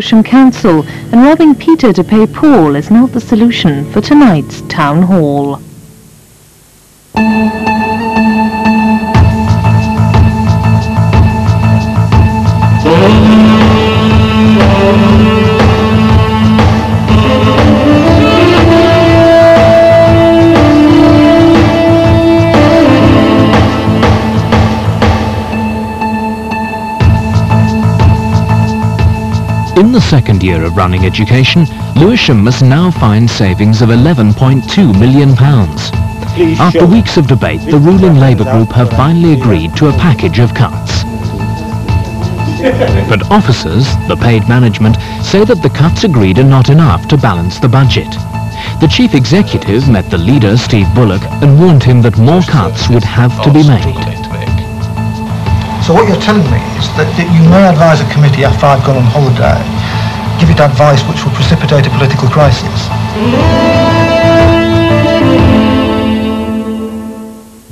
Lewisham Council, and robbing Peter to pay Paul is not the solution for tonight's town hall. In the second year of running education, Lewisham must now find savings of £11.2 million. After weeks of debate, the ruling Labour group have finally agreed to a package of cuts. But officers, the paid management, say that the cuts agreed are not enough to balance the budget. The chief executive met the leader, Steve Bullock, and warned him that more cuts would have to be made. So what you're telling me is that you may advise a committee after I've gone on holiday, give it advice which will precipitate a political crisis.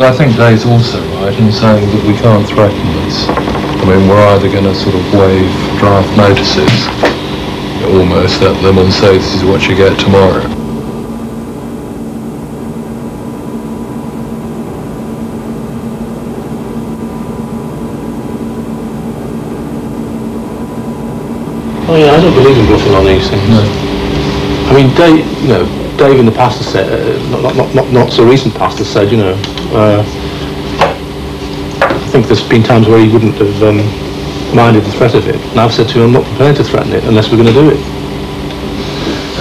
I think Dave's also right in saying that we can't threaten this. I mean, we're either going to sort of wave draft notices, almost at them and say this is what you get tomorrow. Oh yeah, I don't believe in bluffing on these things. No. I mean, Dave, Dave in the past has said, not so recent past has said, I think there's been times where he wouldn't have minded the threat of it. And I've said to him, I'm not prepared to threaten it unless we're going to do it.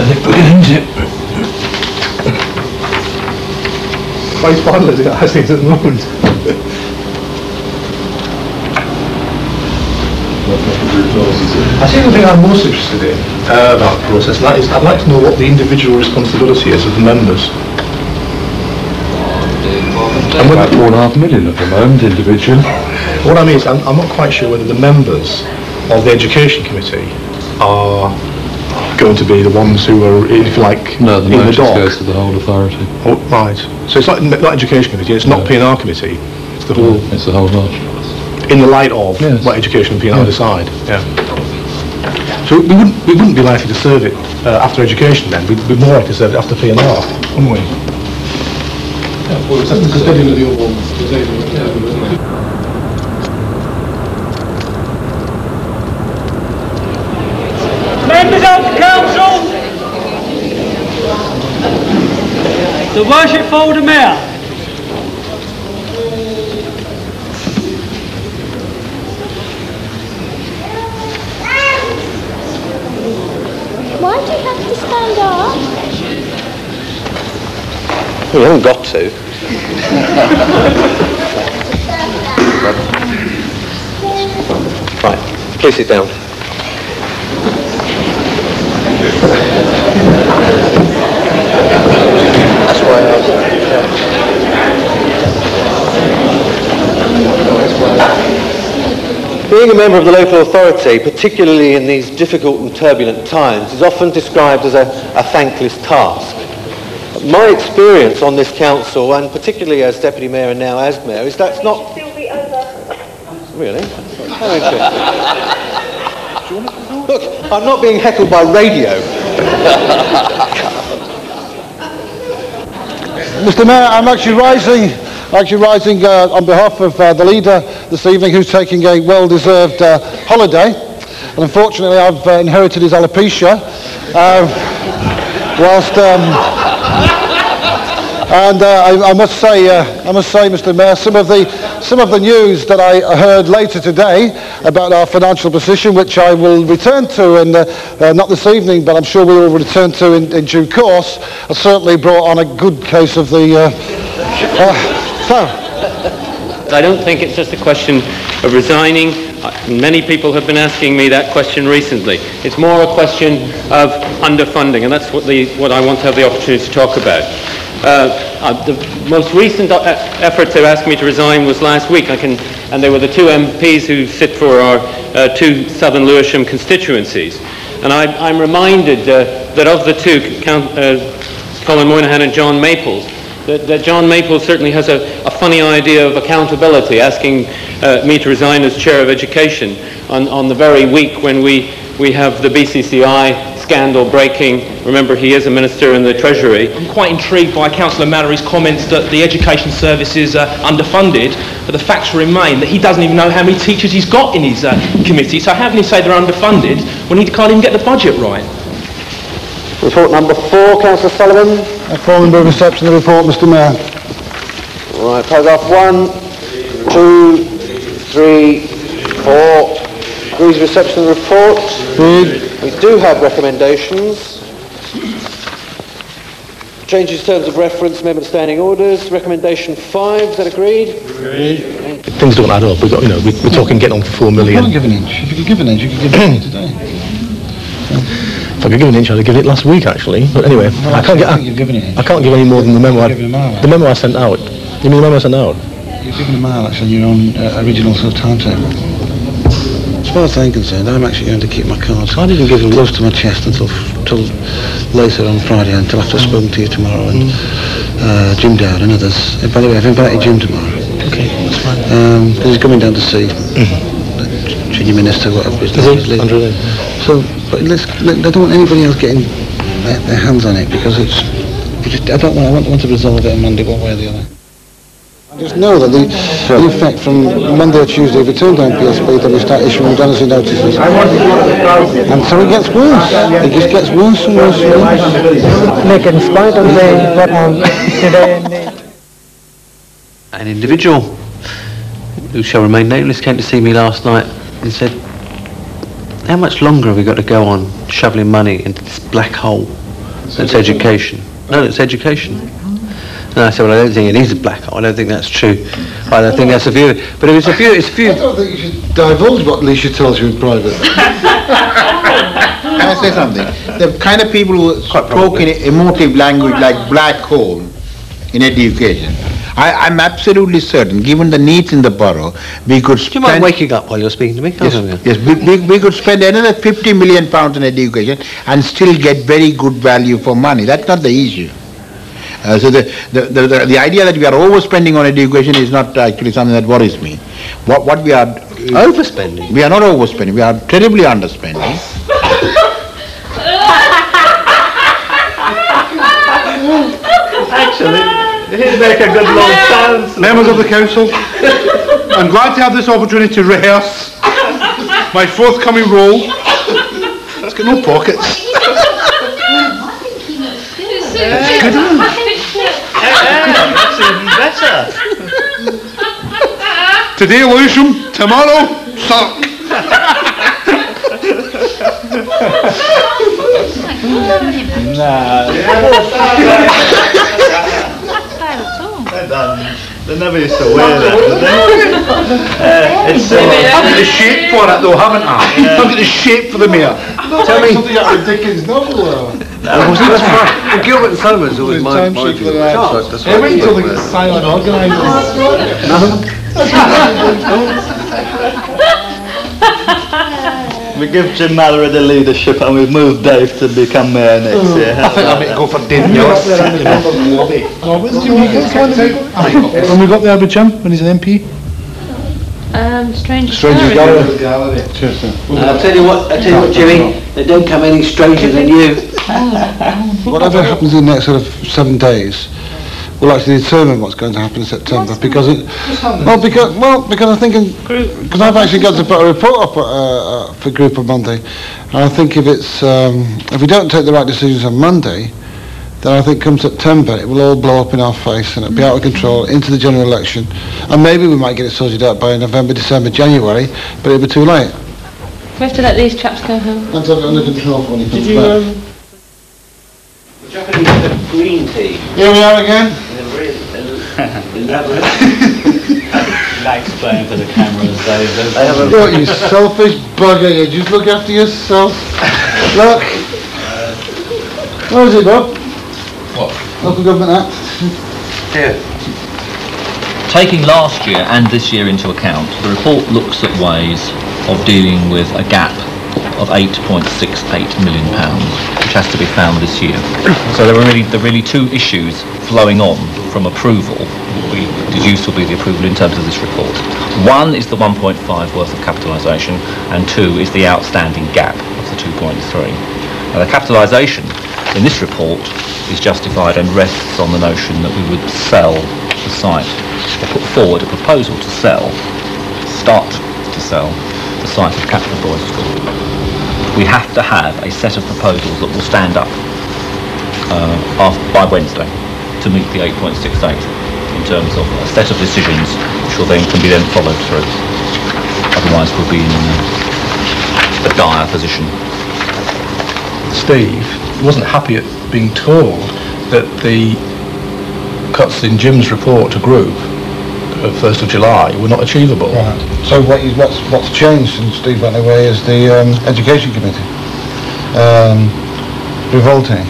And it begins it. Quite final as it is at the moment. I think the thing I'm most interested in about the process, and that is I'd like to know what the individual responsibility is of the members. And we're about £4.5 million at the moment, individually. What I mean is I'm not quite sure whether the members of the Education Committee are going to be the ones who are, if you like, no, the in the dock. goes to the whole authority. Oh, right. So it's like not Education Committee, it's not P&R Committee, it's the whole... It's the whole lot. In the light of what Education and P&R decide. Yeah. So we wouldn't be likely to serve it after Education then. We'd be more likely to serve it after P&R, wouldn't we? Yeah, well, because they're doing the other one. Members of the Council, the Worshipful the Mayor. Why do you have to stand up? Well, you haven't got to. Right, please sit down. That's why I Being a member of the local authority, particularly in these difficult and turbulent times, is often described as a thankless task. My experience on this council, and particularly as Deputy Mayor and now as Mayor, is that's not... Really? How interesting. Look, I'm not being heckled by radio. Mr. Mayor, I'm actually rising on behalf of the leader this evening, who's taking a well-deserved holiday. And unfortunately, I've inherited his alopecia. I must say, Mr. Mayor, some of the news that I heard later today about our financial position, which I will return to, and not this evening, but I'm sure we will return to in due course, has certainly brought on a good case of the. I don't think it's just a question of resigning. Many people have been asking me that question recently. It's more a question of underfunding, and that's what I want to have the opportunity to talk about. The most recent effort to ask me to resign was last week, and they were the two MPs who sit for our two southern Lewisham constituencies. And I'm reminded that of the two, Colin Moynihan and John Maples, that John Maple certainly has a funny idea of accountability, asking me to resign as Chair of Education on the very week when we have the BCCI scandal breaking. Remember, he is a Minister in the Treasury. I'm quite intrigued by Councillor Mallory's comments that the Education Service is underfunded, but the facts remain that he doesn't even know how many teachers he's got in his committee, so how can he say they're underfunded when he can't even get the budget right? Report number 4, Councillor Sullivan. I formally move reception of the report, Mr. Mayor. Right, paragraph 1, 2, 3, 4. Agrees reception of the report. Agreed. We do have recommendations. Changes terms of reference, amendment standing orders. Recommendation 5, is that agreed? Agreed. Things don't add up. We've got, we're talking getting on for 4 million. You can't give an inch. If you could give an inch, you could give an inch today. If I could give an inch, I'd have given it last week, actually. But anyway, Well, I can't give any more than the memo. The memo I sent out. You mean the memo I sent out? You've given a mile, actually, your own original sort of timetable. As far as I'm concerned, I'm actually going to keep my cards. I didn't give them close to my chest until later on Friday, until after I've spoken to you tomorrow and Jim Dowd and others. By the way, I've invited Jim tomorrow. Okay, that's fine. Because he's coming down to see the Junior Minister, whatever his name is. Andrew. So, but I don't want anybody else getting their hands on it, because it's. I want to resolve it on Monday one way or the other. I just know that the effect from Monday or Tuesday, if we turn down PSP, then we start issuing redundancy notices. And so it gets worse. It just gets worse and worse and worse. Nick, in spite of what happened today, An individual who shall remain nameless came to see me last night and said, how much longer have we got to go on shoveling money into this black hole that's education? No, it's education. And I said, well, I don't think it is a black hole. I don't think that's true. I don't think that's a view. But it's a view. I don't think you should divulge what Leisha tells you in private. Can I say something? The kind of people who spoke in emotive language like black hole in education, I'm absolutely certain, given the needs in the borough, we could spend... Do you mind waking up while you're speaking to me? Yes, we could spend another £50 million on education and still get very good value for money. That's not the issue. So the idea that we are overspending on education is not actually something that worries me. What we are... Overspending? We are not overspending, we are terribly underspending. Actually... He'd make a good long chance. Members of the council, I'm glad to have this opportunity to rehearse my forthcoming role. It's got no pockets. It's good, isn't it? That's even better. Today Lewisham, tomorrow suck. They never used to wear that, did they? I've got the shape for it though, haven't I? I've got the shape for the mayor. Tell me something out of Dickens' novel. That's right. Well, Gilbert and Sullivan's always my view. Wait until the silent organisers. We give Jim Mallory the leadership and we move Dave to become mayor next year. I think I might go for Dave Mills. When we got there with Jim, when he's an MP? Strangers Gallery. I'll tell you what, Jimmy, they don't come any stranger than you. Whatever happens in the next sort of 7 days will actually determine what's going to happen in September, because I think because I've actually got to put a report up for group on Monday, and I think if we don't take the right decisions on Monday, then I think come September it will all blow up in our face and it'll be out of control into the general election, and maybe we might get it sorted out by November, December, January, but it'll be too late. We have to let these chaps go home. And to have it under control when he comes back. Japanese green tea. Here we are again. Likes playing for the cameras, Dave. Look, you selfish bugger, you just look after yourself. Look. Where is it, Bob? What? Local Government Act. Here. Taking last year and this year into account, the report looks at ways of dealing with a gap of £8.68 million, which has to be found this year. So there are really two issues flowing on from approval. We deduce will be the approval in terms of this report. One is the 1.5 worth of capitalisation, and two is the outstanding gap of the 2.3. Now the capitalisation in this report is justified and rests on the notion that we would sell the site, or put forward a proposal to sell, start to sell the site of Catford Boys School. We have to have a set of proposals that will stand up by Wednesday to meet the 8.68 in terms of a set of decisions which can be then followed through. Otherwise we'll be in a dire position. Steve wasn't happy at being told that the cuts in Jim's report to group of 1st of July were not achievable. Right. So what's changed since Steve went away is the Education Committee revolting.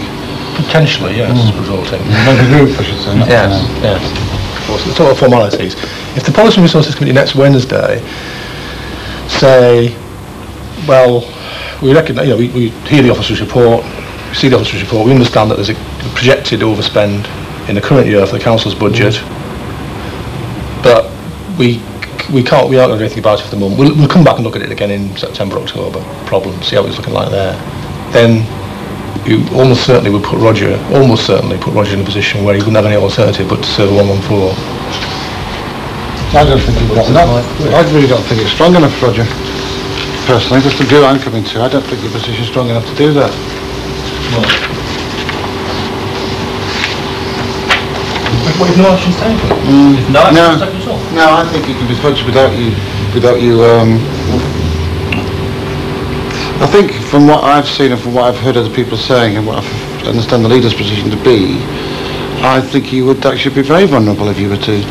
Potentially, yes, revolting. The group, I should say. Yes. It's all formalities. If the Policy and Resources Committee next Wednesday say, well, we recognise, we hear the officer's report, we see the officer's report, we understand that there's a projected overspend in the current year for the council's budget, but we aren't going to do anything about it for the moment. We'll come back and look at it again in September, October, problem, see how it's looking like there. Then you almost certainly would put Roger in a position where he wouldn't have any alternative but to serve 114. I don't think you've got enough. I really don't think it's strong enough, Roger. Personally, that's the view I'm coming to. I don't think your position's strong enough to do that. With no actions taken? No actions taken at all? No, I think it can be fudged without you. I think from what I've seen and from what I've heard other people saying and what I understand the leader's position to be, I think you would actually be very vulnerable if you were to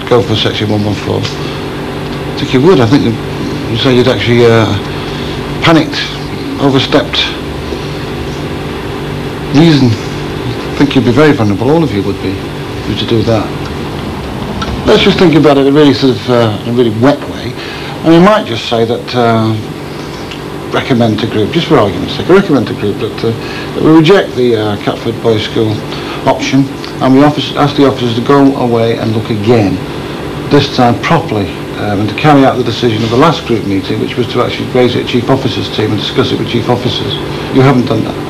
go for section 114. I think you would. I think you say you'd actually panicked, overstepped reason. I think you'd be very vulnerable. All of you would be, if you were to do that. Let's just think about it in a really in a really wet way. And we might just say that recommend to group, just for argument's sake, recommend to group that we reject the Catford Boys School option, and we ask the officers to go away and look again, this time properly, and to carry out the decision of the last group meeting, which was to actually raise it at Chief Officers team and discuss it with Chief Officers. You haven't done that.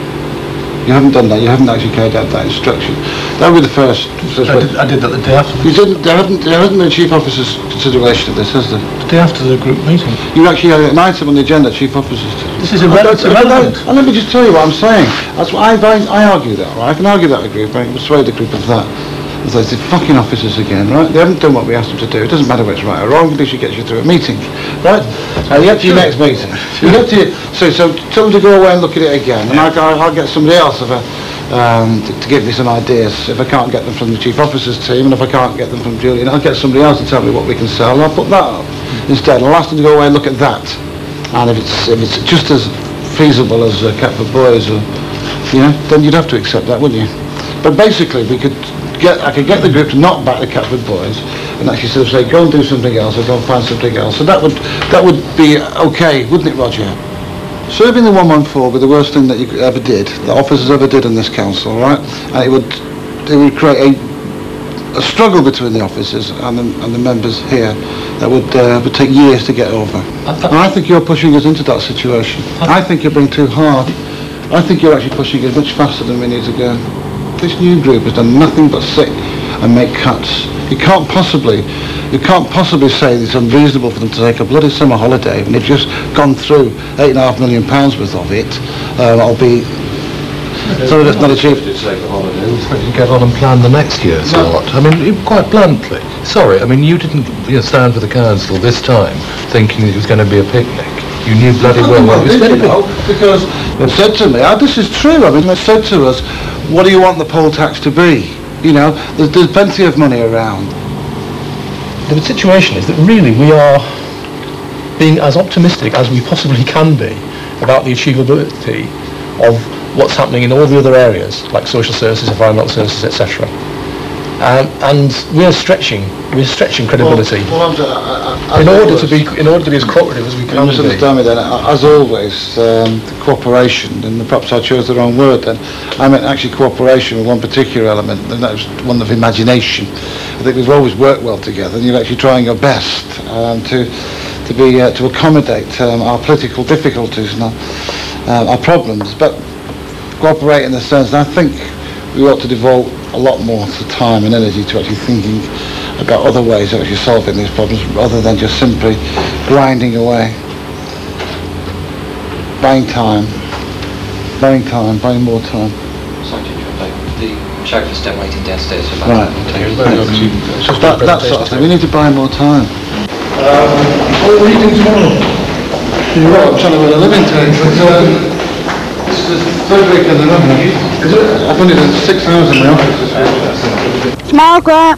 You haven't done that. You haven't actually carried out that instruction. That would be the first. I did that the day after. You didn't. There hasn't been a Chief Officer's consideration of this, has there? The day after the group meeting. You actually had an item on the agenda, Chief Officers. This is irrelevant. And let me just tell you what I'm saying. That's what I argue that, right? I can argue that with a group. I can persuade the group of that. It's like the fucking officers again, right? They haven't done what we asked them to do. It doesn't matter whether it's right or wrong. At least it gets you through a meeting, right? You get to your next meeting. You get to so tell them to go away and look at it again, and I'll get somebody else to give me some ideas. If I can't get them from the Chief Officers team, and if I can't get them from Julian, I'll get somebody else to tell me what we can sell, and I'll put that up instead. I'll ask them to go away and look at that, and if it's just as feasible as Catford Boys, or then you'd have to accept that, wouldn't you? But basically, I could get the group to knock back the Catford Boys and actually sort of say, go and do something else, or go and find something else. So that would be okay, wouldn't it, Roger? Serving the 114 would be the worst thing that you ever did, that officers ever did in this council, right? And it would create a struggle between the officers and the members here that would take years to get over. And I think you're pushing us into that situation. I think you're being too hard. I think you're actually pushing it much faster than we need to go. This new group has done nothing but sit and make cuts. You can't possibly say it's unreasonable for them to take a bloody summer holiday when they've just gone through £8.5 million worth of it, albeit some of it's not achieved. To take a holiday, we expect you to get on and plan the next year's lot. I mean, quite bluntly, sorry, I mean, you didn't stand for the council this time thinking it was going to be a picnic. You knew bloody well what it was going to be. Because they've said to me, this is true, I mean, they've said to us, what do you want the poll tax to be? There's plenty of money around. The situation is that really we are being as optimistic as we possibly can be about the achievability of what's happening in all the other areas, like social services, environmental services, etc. and we're stretching credibility in order to be as cooperative as we can be. Misunderstand me then. As always, the cooperation, and perhaps I chose the wrong word then. I meant actually cooperation with one particular element, and that was one of imagination. I think we've always worked well together, and you're actually trying your best to accommodate our political difficulties and our problems, but cooperate in the sense that I think we ought to devote a lot more time and energy to actually thinking about other ways of actually solving these problems rather than just simply grinding away. Buying more time. The chauffeur's still waiting downstairs for that. Right. That sort of thing. We need to buy more time. What are we eating tomorrow? You're right, I'm trying to earn a living today. This is the third weekend in a row. I've only done 6 hours in my office this week. It's Margaret.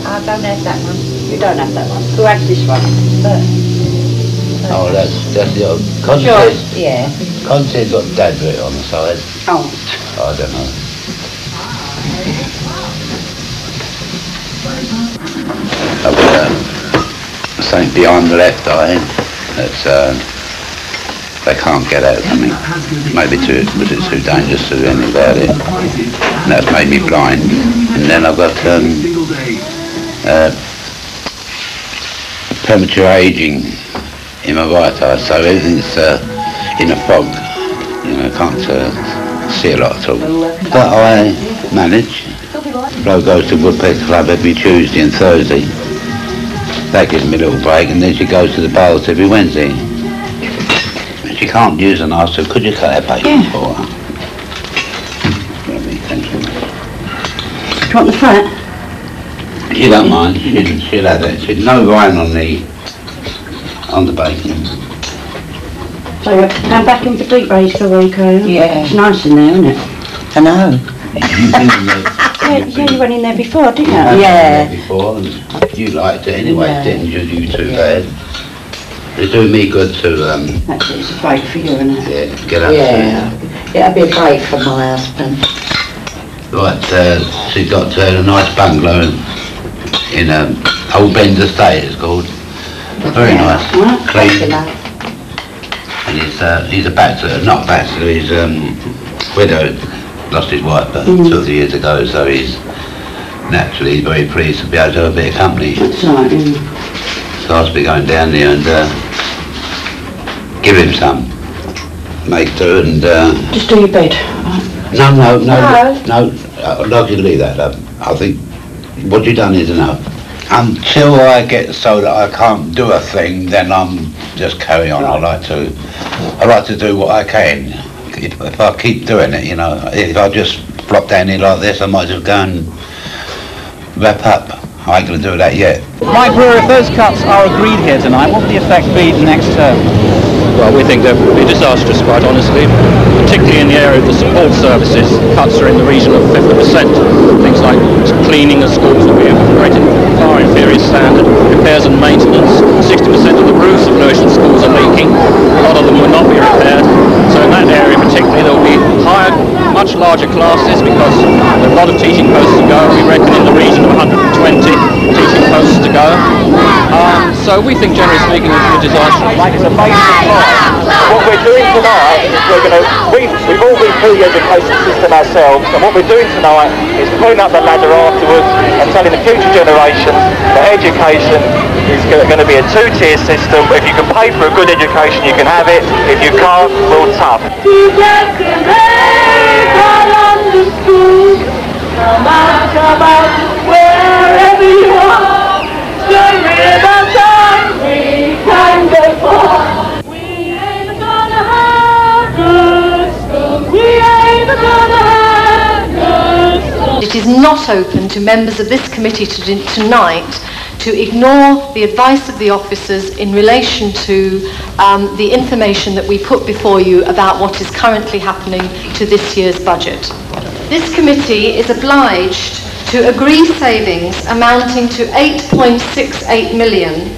I don't have that one. You don't have that one. Who has this one? Oh, that's the old content. Sure. Yeah. Content got Dad written on the side. Oh. I don't know. I've got something behind the left eye that's they can't get out something. Maybe it's too dangerous to do anything about it. And that's made me blind. And then I've got premature aging in my right eye, so everything's in a fog. You know, I can't see a lot at all. But I manage. Flo goes to Woodpecker Club every Tuesday and Thursday. That gives me a little break, and then she goes to the bowls every Wednesday. She can't use an ask her, could you cut her bacon for her? Thank you. Do you want the fat? She don't mind, she'll have it. She's no wine on the bacon. So you're going back in for deep race for a week, are you? Yeah. It's nice in there, isn't it? I know. You went in there before, didn't you? Yeah. Before, and you liked it anyway, didn't you? You too bad. It's doing me good to That's it's a break for you, isn't it? yeah, get up It'll be a break for my husband. Right, she's got a nice bungalow in Old Bend Estate, it's called. Very nice, clean. And he's a bachelor, not bachelor, he's widowed. Lost his wife 2 or 3 years ago, so he's naturally very pleased to be able to have a bit of company. That's right, So I'll be going down there and give him some, make do, and just do your bed. No, I'd like you to leave that, love. I think what you've done is enough. Until I get so that I can't do a thing, then I'm just carry on. I like to do what I can. If I keep doing it, you know, if I just flop down here like this, I might just go and wrap up. I ain't going to do that yet. Mike Brewer, if those cuts are agreed here tonight, what will the effect be next term? Well, we think they'll be disastrous, quite honestly, particularly in the area of the support services. Cuts are in the region of 50%. Things like cleaning of schools will be of great far inferior standard. Repairs and maintenance. 60% of the roofs of Lewisham schools are leaking. A lot of them will not be repaired. So in that area particularly, there will be much larger classes because there are a lot of teaching posts to go. We reckon in the region of 120 teaching posts to go. So we think, generally speaking, it will be disastrous. Like it's a base supply. What we're doing tonight is we've all been through the education system ourselves, and what we're doing tonight is pulling up the ladder afterwards and telling the future generations that education is going to be a 2-tier system. If you can pay for a good education, you can have it. If you can't, well, tough. Wherever you are, the river song we can go for. We ain't gonna have good school. We ain't gonna have good school. It is not open to members of this committee tonight to ignore the advice of the officers in relation to the information that we put before you about what is currently happening to this year's budget. This committee is obliged to agree savings amounting to 8.68 million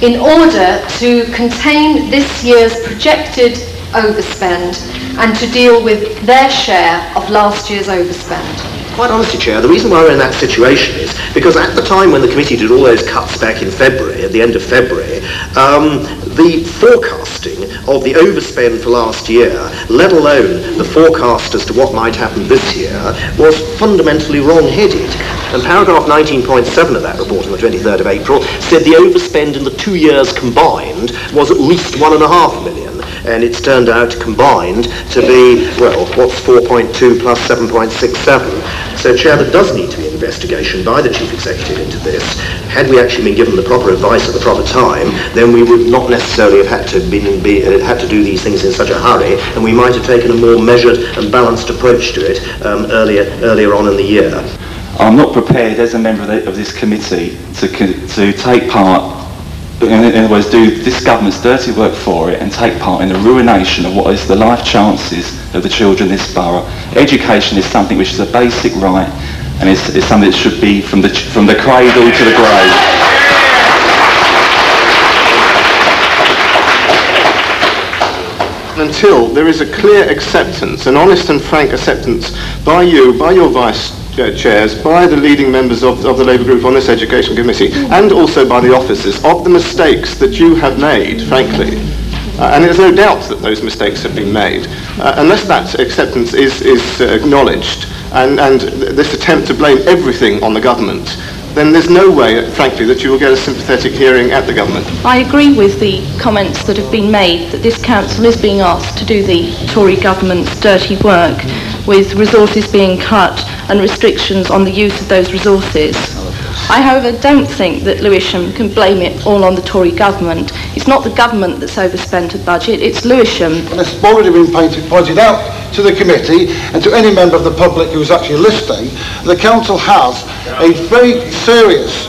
in order to contain this year's projected overspend and to deal with their share of last year's overspend? Quite honestly, Chair, the reason why we're in that situation is because at the time when the committee did all those cuts back in February, at the end of February, the forecasting of the overspend for last year, let alone the forecast as to what might happen this year, was fundamentally wrong-headed. And paragraph 19.7 of that report on the 23rd of April said the overspend in the 2 years combined was at least £1.5 million. And it's turned out combined to be, well, what's 4.2 plus 7.67? So, Chair, there does need to be an investigation by the Chief Executive into this. Had we actually been given the proper advice at the proper time, then we would not necessarily have had to do these things in such a hurry, and we might have taken a more measured and balanced approach to it earlier on in the year. I'm not prepared as a member of this committee to take part, in other words, do this government's dirty work for it and take part in the ruination of what is the life chances of the children in this borough. Education is something which is a basic right, and it's something that should be from the cradle to the grave. Until there is a clear acceptance, an honest and frank acceptance by you, by your vice chairs, by the leading members of the Labour group on this education committee, and also by the officers, of the mistakes that you have made, frankly. And there's no doubt that those mistakes have been made. Unless that acceptance is acknowledged, and this attempt to blame everything on the government, then there's no way, frankly, that you will get a sympathetic hearing at the government. I agree with the comments that have been made that this council is being asked to do the Tory government's dirty work, with resources being cut and restrictions on the use of those resources. I, however, don't think that Lewisham can blame it all on the Tory government. It's not the government that's overspent the budget, it's Lewisham. And it's already been pointed out to the committee and to any member of the public who's actually listening, the council has a very serious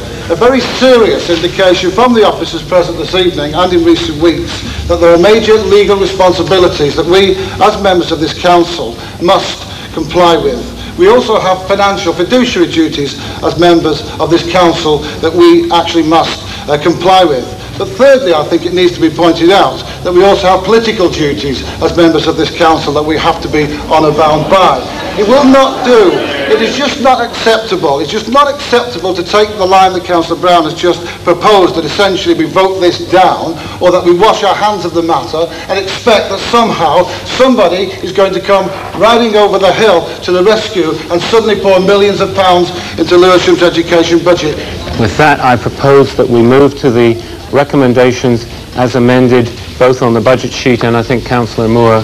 indication from the officers present this evening and in recent weeks that there are major legal responsibilities that we, as members of this council, must comply with. We also have financial fiduciary duties as members of this council that we actually must comply with. But thirdly, I think it needs to be pointed out that we also have political duties as members of this council that we have to be honour bound by. It will not do. It is just not acceptable. It's just not acceptable to take the line that Councillor Brown has just proposed, that essentially we vote this down, or that we wash our hands of the matter and expect that somehow somebody is going to come riding over the hill to the rescue and suddenly pour millions of pounds into Lewisham's education budget. With that, I propose that we move to the recommendations as amended, both on the budget sheet and I think Councillor Moore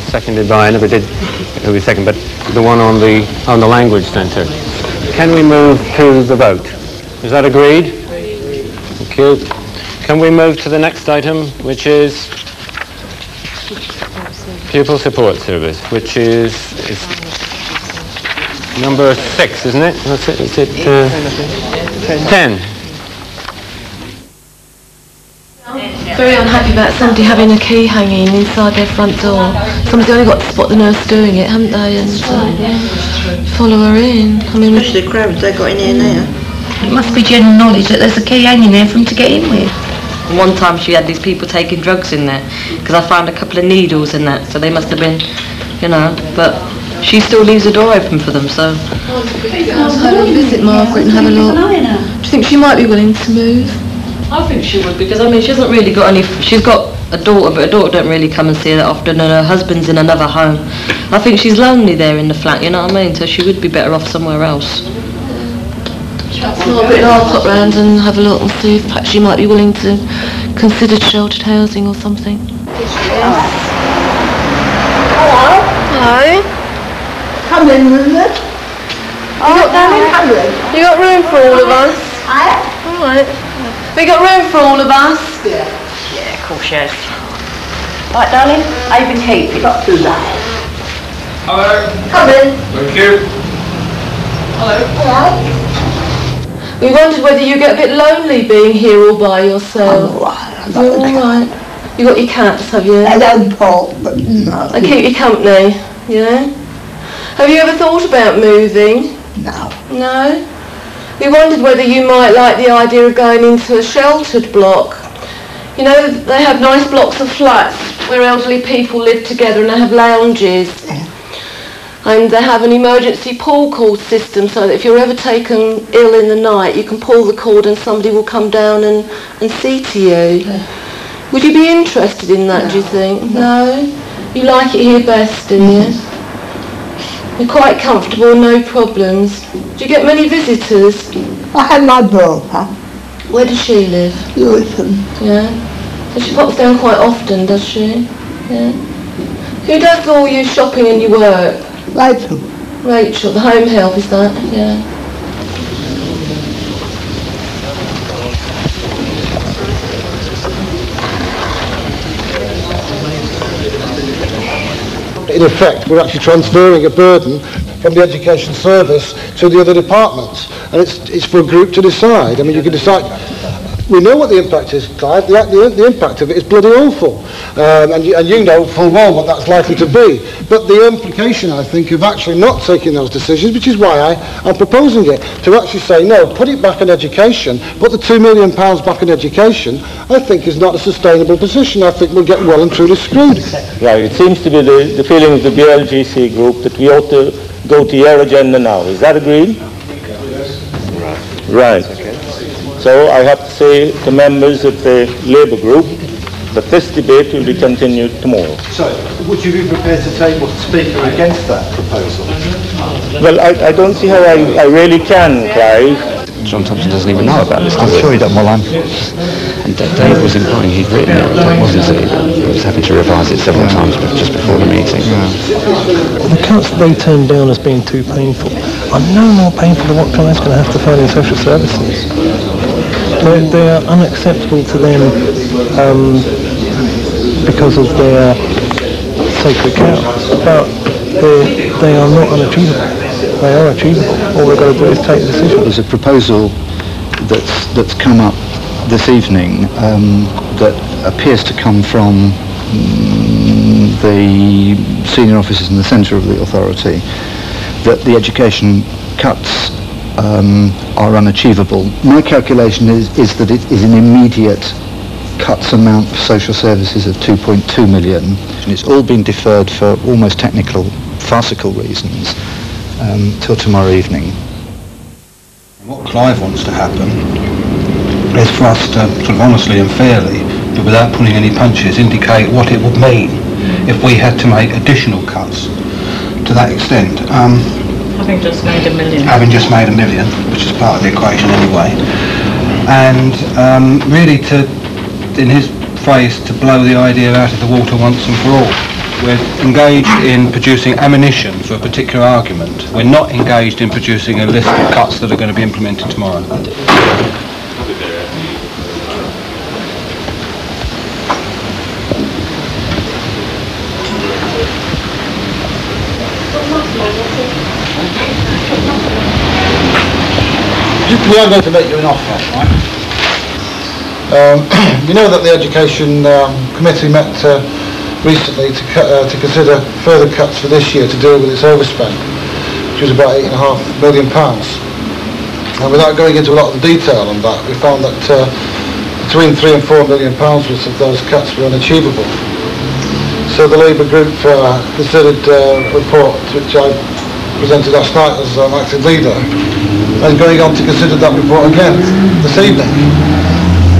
seconded by, I never did who was second, but the one on the language centre. Can we move to the vote? Is that agreed? Thank you. Can we move to the next item, which is Pupil Support Service, which is number 6, isn't it? That's it. Is it 10? Very unhappy about somebody having a key hanging inside their front door. Somebody's only got to spot the nurse doing it, haven't they, and follow her in. I mean, especially the crowds they got in here now. It must be general knowledge that there's a key hanging there for them to get in with. One time she had these people taking drugs in there, because I found a couple of needles in that, so they must have been, you know, but she still leaves the door open for them, so. I'll go and visit Margaret and have a look. Do you think she might be willing to move? I think she would, because I mean she hasn't really got any, she's got a daughter, but her daughter don't really come and see her that often, and her husband's in another home. I think she's lonely there in the flat, you know what I mean, so she would be better off somewhere else. I'll pop round and have a look and see if perhaps she might be willing to consider sheltered housing or something. Hello. Hello. Come in, Ruth. You got room for all of us? All right. We got room for all of us? Yeah. Yeah, of course, yes. Right, darling, over keep. Not too loud. Hello. Come in. Thank you. Hello. We wondered whether you get a bit lonely being here all by yourself. I'm all right. You're all right. You got your cats, have you? They don't talk, but no. They keep you company, yeah? Have you ever thought about moving? No. No? We wondered whether you might like the idea of going into a sheltered block. You know, they have nice blocks of flats where elderly people live together and they have lounges. And they have an emergency pull cord system so that if you're ever taken ill in the night, you can pull the cord and somebody will come down and see to you. Would you be interested in that, do you think? No? You like it here best, do you? You're quite comfortable, no problems. Do you get many visitors? I have my brother. Where does she live? Lewisham. Yeah? So she pops down quite often, does she? Yeah. Who does all your shopping and your work? Rachel. Rachel, the home help, is that? Yeah. In effect, we're actually transferring a burden from the education service to the other departments, and it's for a group to decide. I mean, you can decide. We know what the impact is, Clive. The impact of it is bloody awful, and you know full well what that's likely to be. But the implication, I think, of actually not taking those decisions, which is why I'm proposing it, to actually say, no, put it back in education, put the £2 million back in education, I think is not a sustainable position. I think we'll get well and truly screwed. Right, it seems to be the feeling of the BLGC group that we ought to go to your agenda now. Is that agreed? Right. So I have to say to members of the Labour group that this debate will be continued tomorrow. So, would you be prepared to table the Speaker against that proposal? Well, I don't see how I really can, Clive. John Thompson doesn't even know about this. I'm sure he doesn't. Well, and Dave was implying he'd written it, wasn't he? He was having to revise it several times just before the meeting. The cuts they turned down as being too painful are no more painful than what Clive's going to have to find in social services. They are unacceptable to them because of their sacred cows, but they are not unachievable. They are achievable. All we've got to do is take the decision. There's a proposal that's come up this evening that appears to come from the senior officers in the centre of the authority, that the education cuts are unachievable. My calculation is that it is an immediate cuts amount for social services of 2.2 million, and it's all been deferred for almost technical, farcical reasons till tomorrow evening. What Clive wants to happen is for us to sort of honestly and fairly, but without pulling any punches, indicate what it would mean if we had to make additional cuts to that extent. Having just made $1 million. Having just made $1 million, which is part of the equation anyway. And really to, in his phrase, to blow the idea out of the water once and for all. We're engaged in producing ammunition for a particular argument. We're not engaged in producing a list of cuts that are going to be implemented tomorrow. We are going to make you an offer, right? You know that the Education Committee met recently to consider further cuts for this year to deal with its overspend, which was about £8.5 million. And without going into a lot of the detail on that, we found that between £3 and £4 million worth of those cuts were unachievable. So the Labour group considered a report which I presented last night as acting leader, and going on to consider that report again this evening.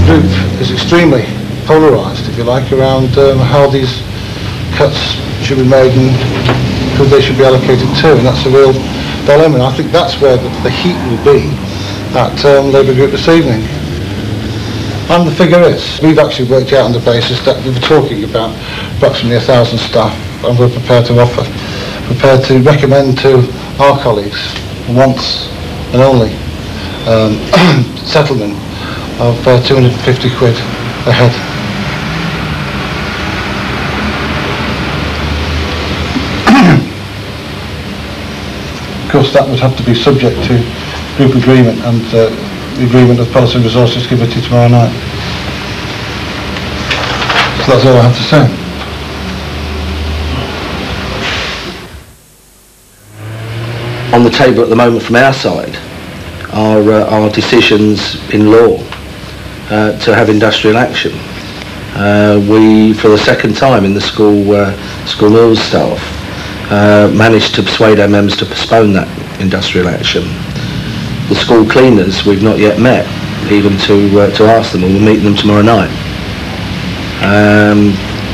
The group is extremely polarised, if you like, around how these cuts should be made and who they should be allocated to, and that's a real dilemma. And I think that's where the heat will be at Labour group this evening. And the figure is, we've actually worked out on the basis that we were talking about approximately 1,000 staff, and we're prepared to recommend to our colleagues once and only settlement of 250 quid a head. Of course, that would have to be subject to group agreement and the agreement of Policy and Resources Committee tomorrow night. So that's all I have to say. On the table at the moment from our side are decisions in law to have industrial action. we, for the second time in the school meals staff, managed to persuade our members to postpone that industrial action. The school cleaners we've not yet met, even to ask them, and we'll meet them tomorrow night.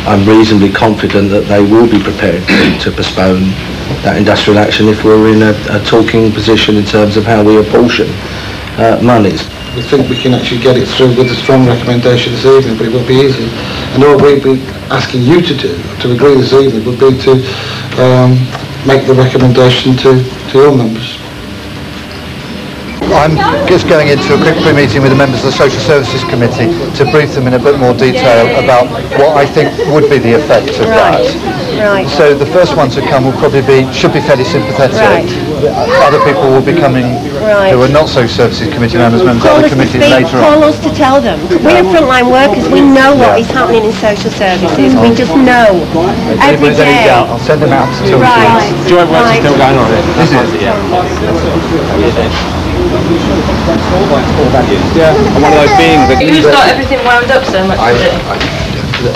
I'm reasonably confident that they will be prepared to postpone that industrial action if we're in a talking position in terms of how we apportion monies. We think we can actually get it through with a strong recommendation this evening, but it won't be easy. And all we'd be asking you to do, to agree this evening, would be to make the recommendation to your members. I'm just going into a quick pre-meeting with the members of the Social Services Committee to brief them in a bit more detail about what I think would be the effect of that. Right. So the first one to come will probably should be fairly sympathetic. Right. Other people will be coming who are not Social Services Committee members of other committees later on. Call us to tell them. We're frontline workers. We know what is happening in social services. We just know. Every day. I'll send them out to talk to Right. you. Joint work's still going on. Is it? Yeah. And one of those beings that... Who's got everything wound up so much today?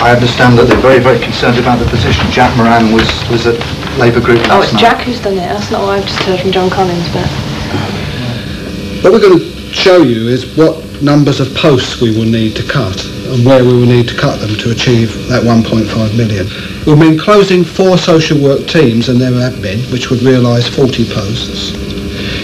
I understand that they're very, very concerned about the position. Jack Moran was at Labour Group last Oh, it's night. Jack who's done it. That's not what I've just heard from John Collins, but... What we're going to show you is what numbers of posts we will need to cut and where we will need to cut them to achieve that 1.5 million. We've been closing 4 social work teams and their admin, which would realise 40 posts.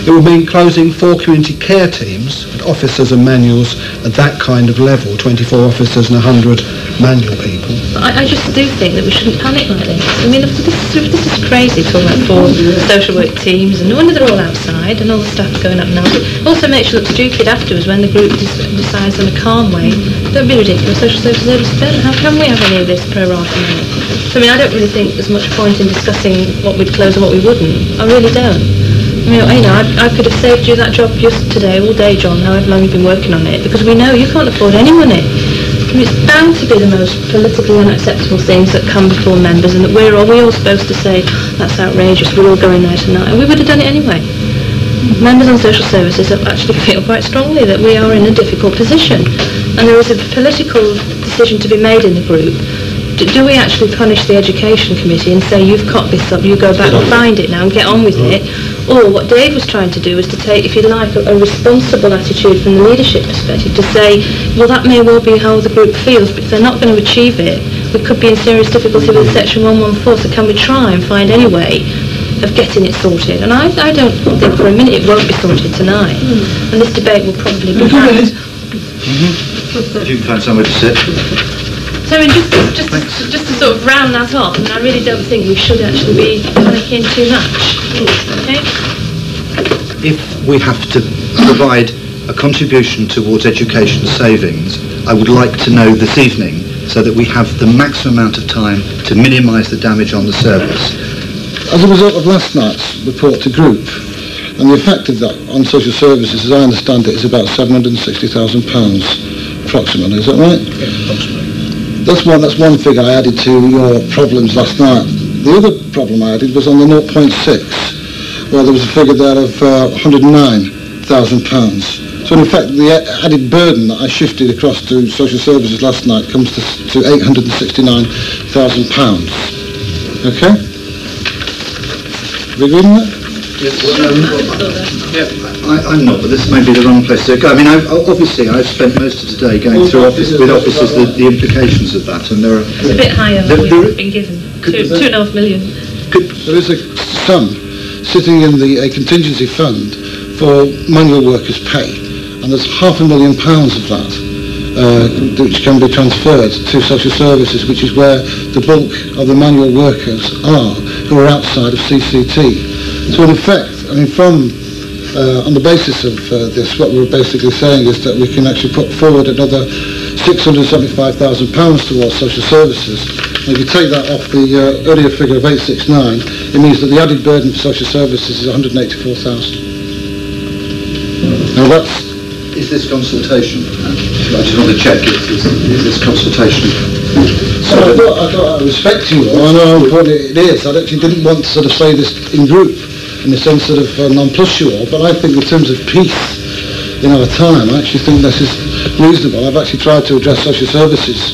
It would mean closing 4 community care teams with officers and manuals at that kind of level, 24 officers and 100 manual people. I just do think that we shouldn't panic like this. I mean, this is crazy talking about 4 social work teams, and no wonder they're all outside and all the staff are going up now. It also makes you look stupid afterwards when the group decides in a calm way. Don't be ridiculous. Social services overspent. How can we have any of this pro rata money? So I mean, I don't really think there's much point in discussing what we'd close and what we wouldn't. I really don't. I mean, I could have saved you that job just today, all day, John, however long you've been working on it, because we know you can't afford any money. I mean, it's bound to be the most politically unacceptable things that come before members, and that we all supposed to say, that's outrageous, we're all going there tonight, and we would have done it anyway. Members on social services actually feel quite strongly that we are in a difficult position, and there is a political decision to be made in the group. Do we actually punish the Education Committee and say, you've cocked this up, you go back and find it now and get on with it? Or what Dave was trying to do was to take, if you like, a responsible attitude from the leadership perspective to say, well, that may well be how the group feels, but if they're not going to achieve it, we could be in serious difficulty with Section 114, so can we try and find any way of getting it sorted? And I don't think for a minute it won't be sorted tonight. And this debate will probably be had. If you can find somewhere to sit. So I mean, just to sort of round that off, I mean, I really don't think we should actually be panicking too much. Okay? If we have to provide a contribution towards education savings, I would like to know this evening so that we have the maximum amount of time to minimise the damage on the service. As a result of last night's report to group, and the effect of that on social services, as I understand it, is about £760,000 approximately. Is that right? Yeah, approximately. That's one figure I added to your problems last night. The other problem I added was on the 0.6, where there was a figure there of £109,000. So in effect, the added burden that I shifted across to social services last night comes to £869,000. Okay? Are we agreeing on that? Yes, I'm not, but this may be the wrong place to go. I mean, obviously I've spent most of today going through with officers the implications of that, and there are... It's a bit higher than we've been given, 2.5 million. There is a sum sitting in a contingency fund for manual workers' pay, and there's £500,000 of that which can be transferred to social services, which is where the bulk of the manual workers are, who are outside of CCT. So in effect, I mean, on the basis of this, what we're basically saying is that we can actually put forward another £675,000 towards social services. And if you take that off the earlier figure of 869, it means that the added burden for social services is 184,000. Now Is this consultation? I just want to check, is this consultation? So I thought I respect you all, I know how important it is. I actually didn't want to sort of say this in group, in the sense sort of nonplus you all, but I think in terms of peace in our time, I actually think this is reasonable. I've actually tried to address social services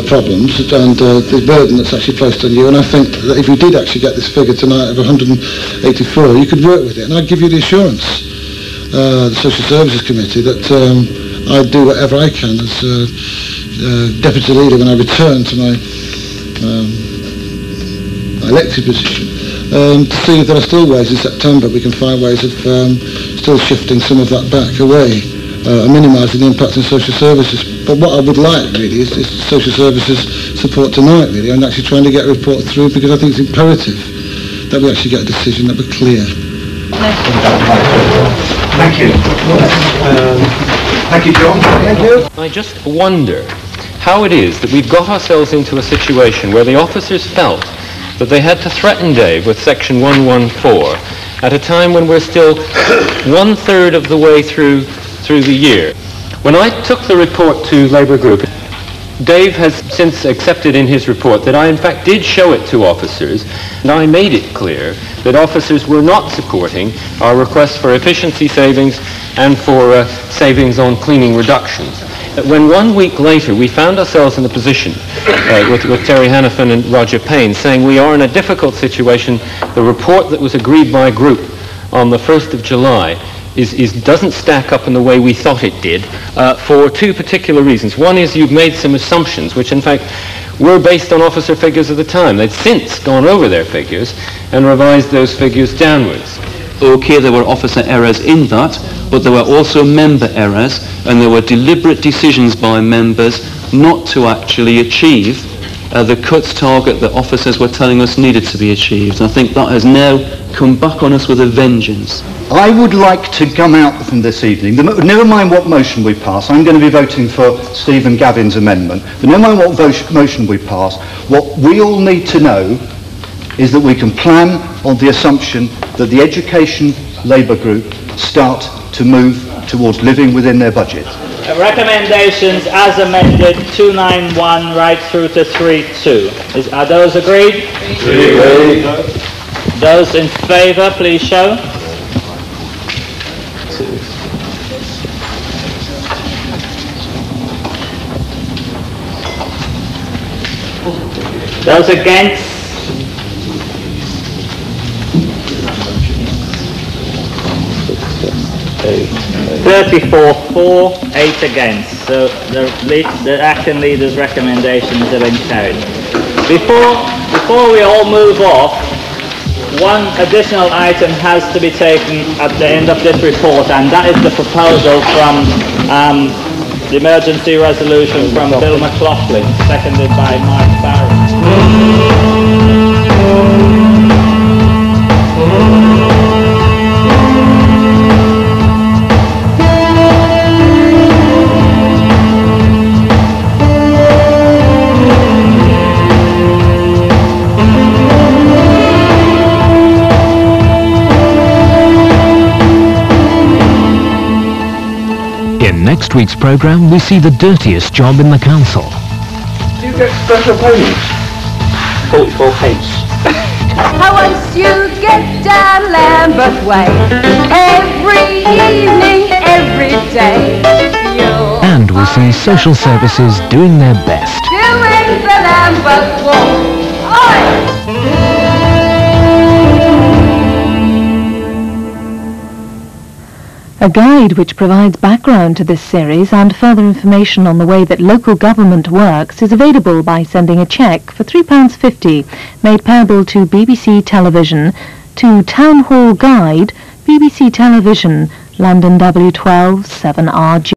problems and the burden that's actually placed on you. And I think that if you did actually get this figure tonight of 184, you could work with it. And I'd give you the assurance, the Social Services Committee, that I'd do whatever I can as Deputy Leader when I return to my elected position, to see if there are still ways in September we can find ways of still shifting some of that back away and minimising the impact on social services. But what I would like really is social services support tonight really, and actually trying to get a report through, because I think it's imperative that we actually get a decision that we're clear. Thank you. Thank you, John. Thank you. I just wonder how it is that we've got ourselves into a situation where the officers felt that they had to threaten Dave with Section 114 at a time when we're still 1/3 of the way through the year. When I took the report to Labour Group, Dave has since accepted in his report that I in fact did show it to officers, and I made it clear that officers were not supporting our requests for efficiency savings and for savings on cleaning reductions. When 1 week later we found ourselves in a position with Terry Hannafin and Roger Payne saying we are in a difficult situation, the report that was agreed by Group on the 1st of July doesn't stack up in the way we thought it did for two particular reasons. One is you've made some assumptions which in fact were based on officer figures at the time. They'd since gone over their figures and revised those figures downwards. Okay, there were officer errors in that, but there were also member errors, and there were deliberate decisions by members not to actually achieve the cuts target that officers were telling us needed to be achieved. And I think that has now come back on us with a vengeance. I would like to come out from this evening, never mind what motion we pass, I'm going to be voting for Stephen Gavin's amendment, but never mind what motion we pass, what we all need to know is that we can plan on the assumption that the Education Labour Group start to move towards living within their budget. Recommendations as amended 291 right through to 32. Are those agreed? Agreed. Those in favour, please show. Those against? Eight. 34 for, 8 against. So the acting leader's recommendations have been carried. Before we all move off, one additional item has to be taken at the end of this report, and that is the proposal from the emergency resolution from Bill McLaughlin, seconded by Mike Barron. In next week's programme, we see the dirtiest job in the council. Do you get special payments? 44 pence. Once you get down Lambeth Way, every evening, every day, you'll And we see social services doing their best. doing the Lambeth Walk. Oi! A guide which provides background to this series and further information on the way that local government works is available by sending a cheque for £3.50 made payable to BBC Television to Town Hall Guide, BBC Television, London W12 7RG.